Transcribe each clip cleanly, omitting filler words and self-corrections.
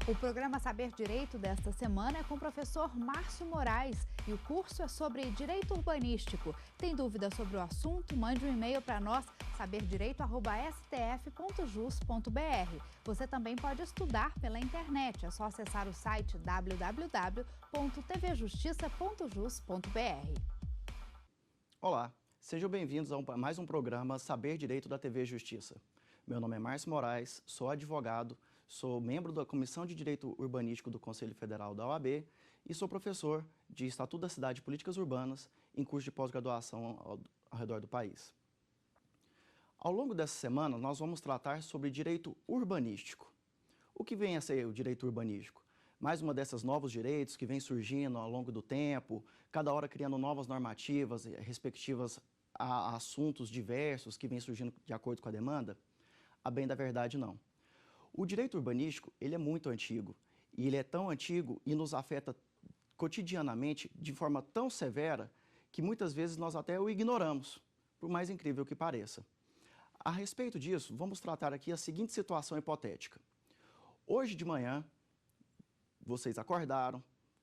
O programa Saber Direito desta semana é com o professor Márcio Moraes e o curso é sobre Direito Urbanístico. Tem dúvida sobre o assunto? Mande um e-mail para nós, saberdireito@stf.jus.br. Você também pode estudar pela internet, é só acessar o site www.tvjustiça.jus.br. Olá, sejam bem-vindos a mais um programa Saber Direito da TV Justiça. Meu nome é Márcio Moraes, sou advogado, sou membro da Comissão de Direito Urbanístico do Conselho Federal da OAB e sou professor de Estatuto da Cidade e Políticas Urbanas em curso de pós-graduação ao redor do país. Ao longo dessa semana, nós vamos tratar sobre direito urbanístico. O que vem a ser o direito urbanístico? Mais uma dessas novos direitos que vem surgindo ao longo do tempo, cada hora criando novas normativas respectivas a assuntos diversos que vêm surgindo de acordo com a demanda? A bem da verdade, não. O direito urbanístico, ele é muito antigo, e ele é tão antigo e nos afeta cotidianamente de forma tão severa que muitas vezes nós até o ignoramos, por mais incrível que pareça. A respeito disso, vamos tratar aqui a seguinte situação hipotética. Hoje de manhã, vocês acordaram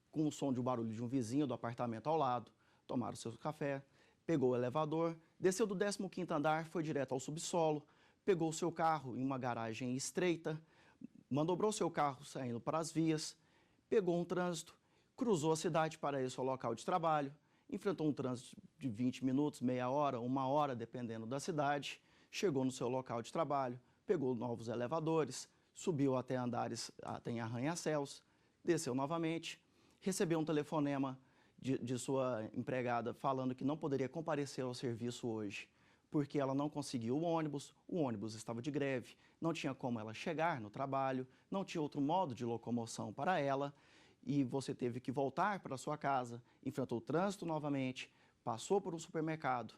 com o som de um barulho de um vizinho do apartamento ao lado, tomaram seu café, pegou o elevador, desceu do 15º andar, foi direto ao subsolo, pegou o seu carro em uma garagem estreita, manobrou seu carro saindo para as vias, pegou um trânsito, cruzou a cidade para ir ao seu local de trabalho, enfrentou um trânsito de 20 minutos, meia hora, uma hora, dependendo da cidade, chegou no seu local de trabalho, pegou novos elevadores, subiu até andares, até em arranha-céus, desceu novamente, recebeu um telefonema de sua empregada falando que não poderia comparecer ao serviço hoje, porque ela não conseguiu o ônibus estava de greve, não tinha como ela chegar no trabalho, não tinha outro modo de locomoção para ela, e você teve que voltar para sua casa, enfrentou o trânsito novamente, passou por um supermercado,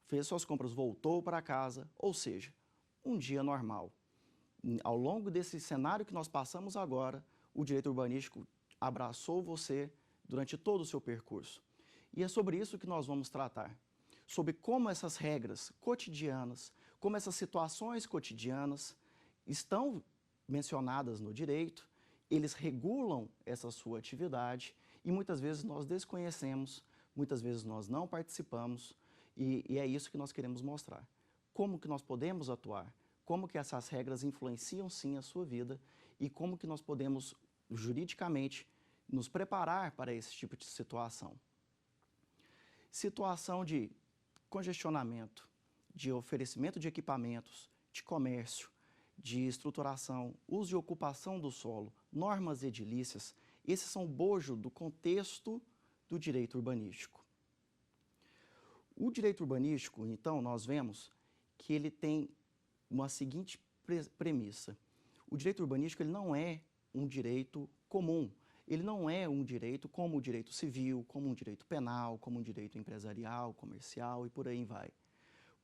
fez suas compras, voltou para casa, ou seja, um dia normal. Ao longo desse cenário que nós passamos agora, o direito urbanístico abraçou você durante todo o seu percurso. E é sobre isso que nós vamos tratar. Sobre como essas regras cotidianas, como essas situações cotidianas estão mencionadas no direito, eles regulam essa sua atividade e muitas vezes nós desconhecemos, muitas vezes nós não participamos e é isso que nós queremos mostrar. Como que nós podemos atuar, como que essas regras influenciam sim a sua vida e como que nós podemos juridicamente nos preparar para esse tipo de situação. Situação de congestionamento, de oferecimento de equipamentos, de comércio, de estruturação, uso e ocupação do solo, normas edilícias, esses são o bojo do contexto do direito urbanístico. O direito urbanístico, então, nós vemos que ele tem uma seguinte premissa. O direito urbanístico ele não é um direito comum. Ele não é um direito como o direito civil, como um direito penal, como um direito empresarial, comercial e por aí vai.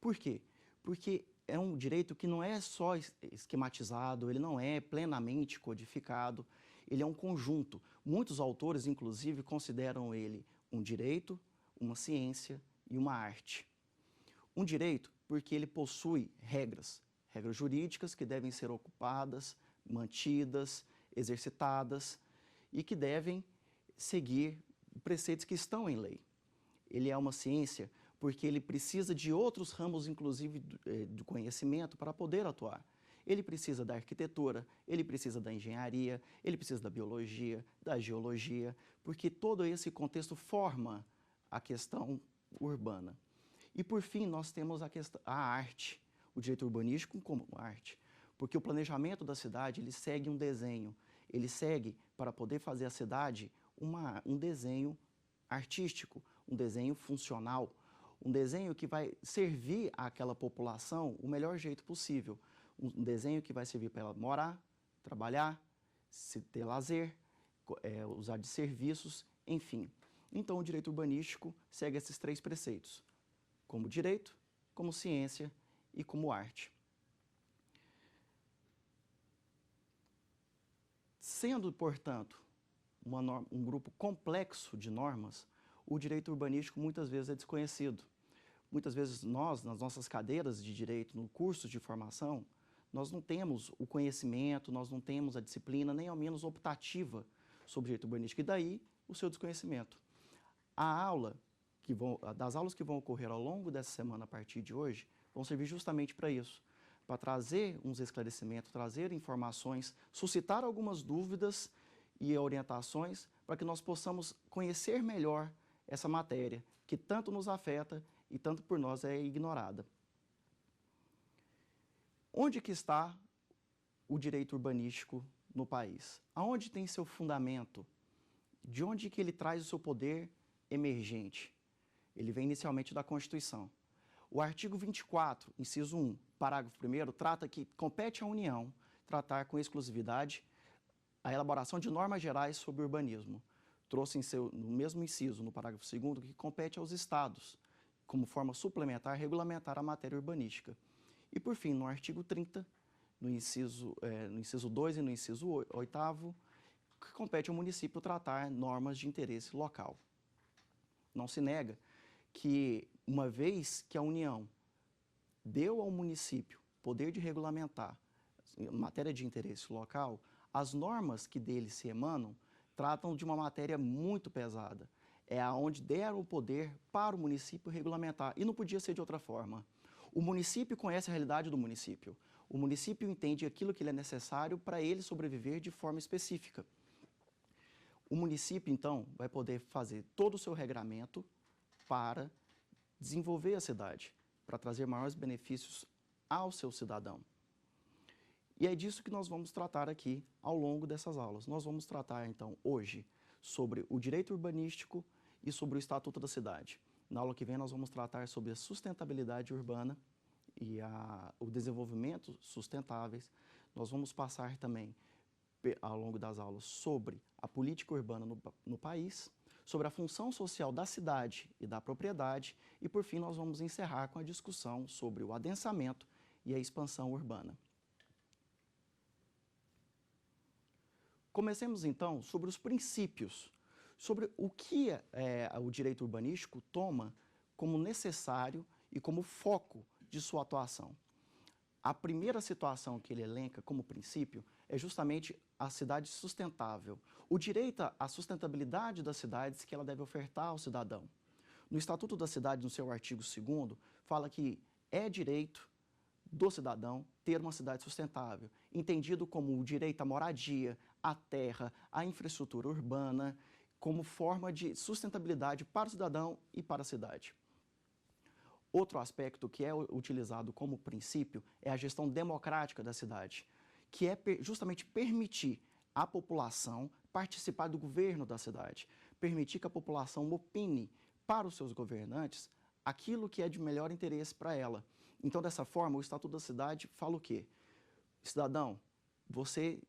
Por quê? Porque é um direito que não é só esquematizado, ele não é plenamente codificado, ele é um conjunto. Muitos autores, inclusive, consideram ele um direito, uma ciência e uma arte. Um direito porque ele possui regras jurídicas que devem ser ocupadas, mantidas, exercitadas, e que devem seguir preceitos que estão em lei. Ele é uma ciência porque ele precisa de outros ramos, inclusive do conhecimento, para poder atuar. Ele precisa da arquitetura, ele precisa da engenharia, ele precisa da biologia, da geologia, porque todo esse contexto forma a questão urbana. E por fim, nós temos a arte, o direito urbanístico como arte, porque o planejamento da cidade ele segue um desenho. Ele segue para poder fazer a cidade um desenho artístico, um desenho funcional, um desenho que vai servir àquela população o melhor jeito possível. Um desenho que vai servir para ela morar, trabalhar, ter lazer, usar de serviços, enfim. Então o direito urbanístico segue esses três preceitos, como direito, como ciência e como arte. Sendo, portanto, um grupo complexo de normas, o direito urbanístico muitas vezes é desconhecido. Muitas vezes nós, nas nossas cadeiras de direito, no curso de formação, nós não temos o conhecimento, nós não temos a disciplina, nem ao menos optativa sobre direito urbanístico, e daí o seu desconhecimento. Das aulas que vão ocorrer ao longo dessa semana, a partir de hoje, vão servir justamente para isso, para trazer uns esclarecimentos, trazer informações, suscitar algumas dúvidas e orientações para que nós possamos conhecer melhor essa matéria, que tanto nos afeta e tanto por nós é ignorada. Onde que está o direito urbanístico no país? Aonde tem seu fundamento? De onde que ele traz o seu poder emergente? Ele vem inicialmente da Constituição. O artigo 24, inciso 1, parágrafo 1º, trata que compete à União tratar com exclusividade a elaboração de normas gerais sobre urbanismo. Trouxe no mesmo inciso, no parágrafo 2º, que compete aos Estados, como forma suplementar, regulamentar a matéria urbanística. E, por fim, no artigo 30, no inciso 2 e no inciso 8º, que compete ao município tratar normas de interesse local. Não se nega que, uma vez que a União deu ao município poder de regulamentar em matéria de interesse local, as normas que dele se emanam tratam de uma matéria muito pesada. É aonde deram o poder para o município regulamentar, e não podia ser de outra forma. O município conhece a realidade do município. O município entende aquilo que lhe é necessário para ele sobreviver de forma específica. O município, então, vai poder fazer todo o seu regramento para desenvolver a cidade, para trazer maiores benefícios ao seu cidadão. E é disso que nós vamos tratar aqui ao longo dessas aulas. Nós vamos tratar, então, hoje, sobre o direito urbanístico e sobre o Estatuto da Cidade. Na aula que vem, nós vamos tratar sobre a sustentabilidade urbana e o desenvolvimento sustentáveis. Nós vamos passar também, ao longo das aulas, sobre a política urbana no país, sobre a função social da cidade e da propriedade, e, por fim, nós vamos encerrar com a discussão sobre o adensamento e a expansão urbana. Comecemos, então, sobre os princípios, sobre o que o direito urbanístico toma como necessário e como foco de sua atuação. A primeira situação que ele elenca como princípio é justamente a cidade sustentável, o direito à sustentabilidade das cidades que ela deve ofertar ao cidadão. No Estatuto da Cidade, no seu artigo 2º, fala que é direito do cidadão ter uma cidade sustentável, entendido como o direito à moradia, à terra, à infraestrutura urbana, como forma de sustentabilidade para o cidadão e para a cidade. Outro aspecto que é utilizado como princípio é a gestão democrática da cidade, que é justamente permitir à população participar do governo da cidade, permitir que a população opine para os seus governantes aquilo que é de melhor interesse para ela. Então, dessa forma, o Estatuto da Cidade fala o quê? Cidadão, você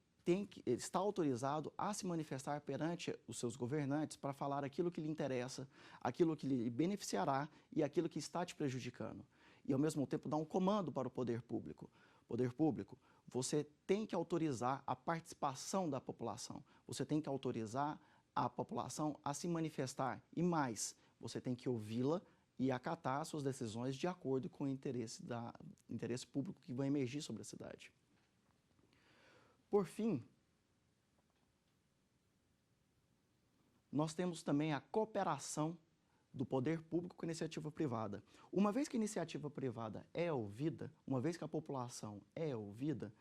está autorizado a se manifestar perante os seus governantes para falar aquilo que lhe interessa, aquilo que lhe beneficiará e aquilo que está te prejudicando. E, ao mesmo tempo, dar um comando para o poder público. Poder público, você tem que autorizar a participação da população. Você tem que autorizar a população a se manifestar. E mais, você tem que ouvi-la e acatar suas decisões de acordo com o interesse público que vai emergir sobre a cidade. Por fim, nós temos também a cooperação do poder público com a iniciativa privada. Uma vez que a iniciativa privada é ouvida, uma vez que a população é ouvida,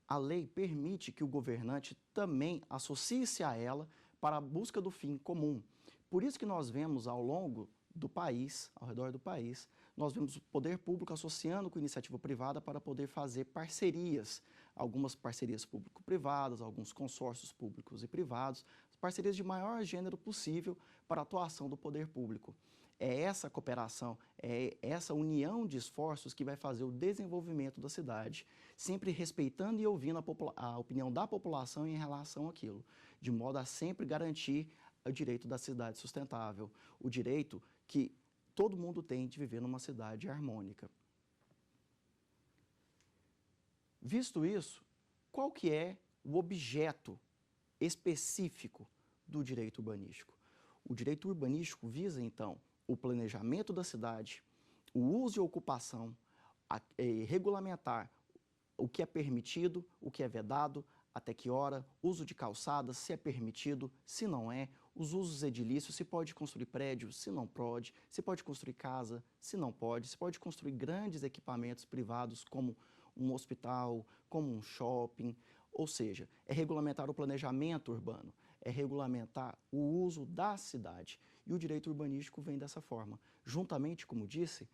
a lei permite que o governante também associe-se a ela para a busca do fim comum. Por isso que nós vemos ao longo do país, ao redor do país, nós vemos o poder público associando com a iniciativa privada para poder fazer parcerias, algumas parcerias público-privadas, alguns consórcios públicos e privados, parcerias de maior gênero possível para a atuação do poder público. É essa cooperação, é essa união de esforços que vai fazer o desenvolvimento da cidade, sempre respeitando e ouvindo a opinião da população em relação àquilo, de modo a sempre garantir o direito da cidade sustentável, o direito que todo mundo tem de viver numa cidade harmônica. Visto isso, qual que é o objeto específico do direito urbanístico? O direito urbanístico visa, então, o planejamento da cidade, o uso e ocupação, regulamentar o que é permitido, o que é vedado, até que hora, uso de calçadas, se é permitido, se não é, os usos edilícios, se pode construir prédio, se não pode, se pode construir casa, se não pode, se pode construir grandes equipamentos privados como um hospital, como um shopping, ou seja, é regulamentar o planejamento urbano, é regulamentar o uso da cidade. E o direito urbanístico vem dessa forma, juntamente, como disse,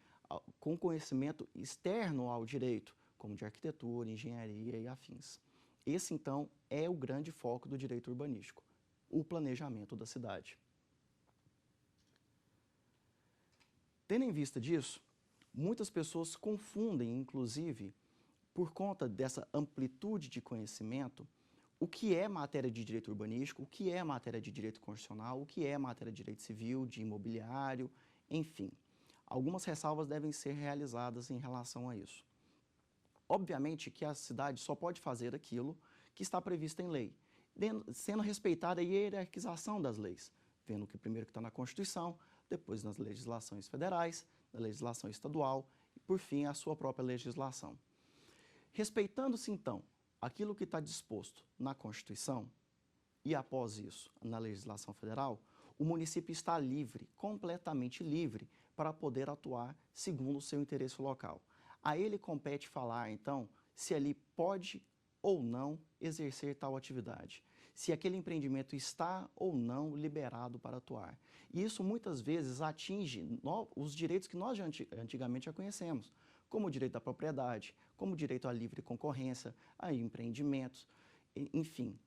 com conhecimento externo ao direito, como de arquitetura, engenharia e afins. Esse, então, é o grande foco do direito urbanístico, o planejamento da cidade. Tendo em vista disso, muitas pessoas confundem, inclusive, por conta dessa amplitude de conhecimento, o que é matéria de direito urbanístico, o que é matéria de direito constitucional, o que é matéria de direito civil, de imobiliário, enfim. Algumas ressalvas devem ser realizadas em relação a isso. Obviamente que a cidade só pode fazer aquilo que está previsto em lei, sendo respeitada a hierarquização das leis, vendo que primeiro que está na Constituição, depois nas legislações federais, na legislação estadual e, por fim, a sua própria legislação. Respeitando-se, então, aquilo que está disposto na Constituição e, após isso, na legislação federal, o município está livre, completamente livre, para poder atuar segundo o seu interesse local. A ele compete falar, então, se ali pode ou não exercer tal atividade, se aquele empreendimento está ou não liberado para atuar. E isso muitas vezes atinge os direitos que nós antigamente já conhecemos, como o direito da propriedade, como o direito à livre concorrência, a empreendimentos, enfim.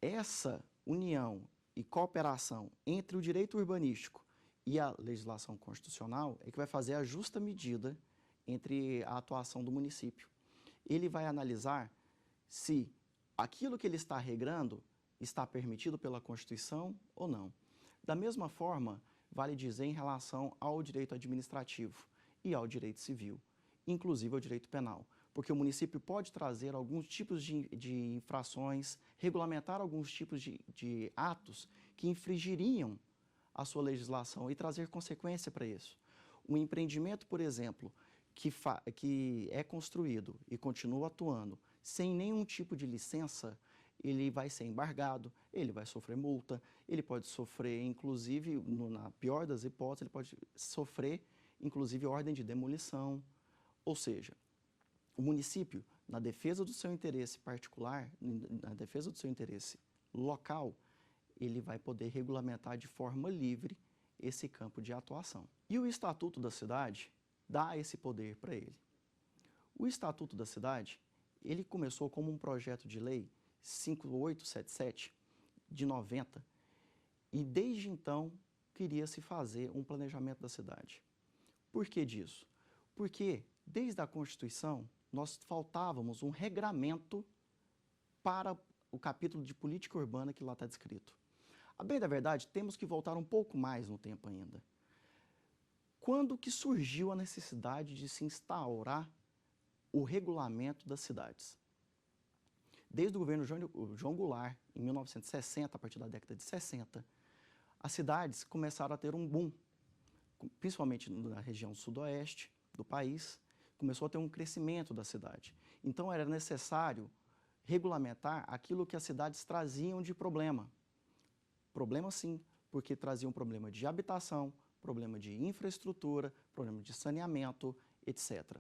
Essa união e cooperação entre o direito urbanístico e a legislação constitucional é que vai fazer a justa medida entre a atuação do município. Ele vai analisar se aquilo que ele está regrando está permitido pela Constituição ou não. Da mesma forma, vale dizer em relação ao direito administrativo e ao direito civil, inclusive ao direito penal, porque o município pode trazer alguns tipos de infrações, regulamentar alguns tipos de atos que infringiriam a sua legislação e trazer consequência para isso. Um empreendimento, por exemplo, que é construído e continua atuando sem nenhum tipo de licença, ele vai ser embargado, ele vai sofrer multa, ele pode sofrer, inclusive, na pior das hipóteses, ele pode sofrer, inclusive, ordem de demolição. Ou seja, o município, na defesa do seu interesse particular, na defesa do seu interesse local, ele vai poder regulamentar de forma livre esse campo de atuação. E o Estatuto da Cidade dá esse poder para ele. O Estatuto da Cidade, ele começou como um projeto de lei 5877 de 90 e desde então queria se fazer um planejamento da cidade. Por que disso? Porque desde a Constituição nós faltávamos um regramento para o capítulo de política urbana que lá está descrito. A bem da verdade, temos que voltar um pouco mais no tempo ainda. Quando que surgiu a necessidade de se instaurar o regulamento das cidades? Desde o governo João Goulart, em 1960, a partir da década de 60, as cidades começaram a ter um boom, principalmente na região sudoeste do país, começou a ter um crescimento da cidade. Então era necessário regulamentar aquilo que as cidades traziam de problema. Problema sim, porque traziam problema de habitação, problema de infraestrutura, problema de saneamento, etc.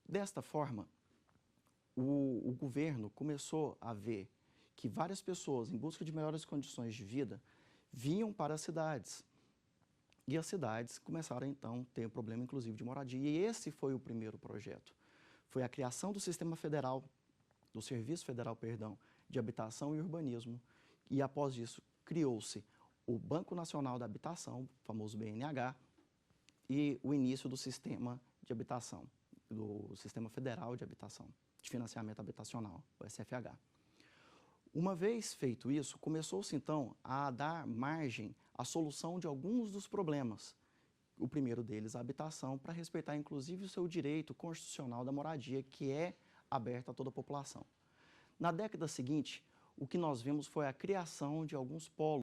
Desta forma, o governo começou a ver que várias pessoas, em busca de melhores condições de vida, vinham para as cidades. E as cidades começaram, então, a ter um problema, inclusive, de moradia. E esse foi o primeiro projeto. Foi a criação do Sistema Federal, do Serviço Federal, perdão, de Habitação e Urbanismo. E, após isso, criou-se o Banco Nacional da Habitação, o famoso BNH, e o início do Sistema de Habitação, do Sistema Federal de Habitação, de Financiamento Habitacional, o SFH. Uma vez feito isso, começou-se então a dar margem à solução de alguns dos problemas. O primeiro deles, a habitação, para respeitar inclusive o seu direito constitucional da moradia, que é aberto a toda a população. Na década seguinte, o que nós vimos foi a criação de alguns polos